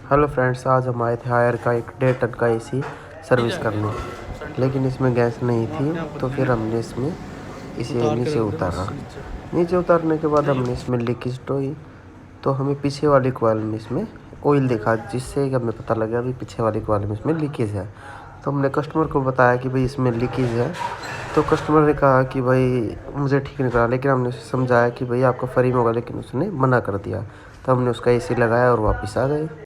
Hello friends, आज हम आए थे हायर का एक 1.5 टन का एसी सर्विस करने, लेकिन इसमें गैस नहीं थी। तो फिर हमने इसमें इसे नीचे उतारा। नीचे उतारने के बाद हमने इसमें लीकेज ढोई, तो हमें पीछे वाली कॉइल में इसमें ऑयल दिखा, जिससे हमें पता लगा अभी पीछे वाली कॉइल में इसमें लीकेज है। तो हमने कस्टमर को बताया कि भाई इसमें लीकेज है। तो कस्टमर ने कहा कि भाई मुझे ठीक नहीं करा, लेकिन हमने उसे समझाया कि भाई आपका फ्री में होगा, लेकिन उसने मना कर दिया। तो हमने उसका एसी लगाया और वापस आ गए।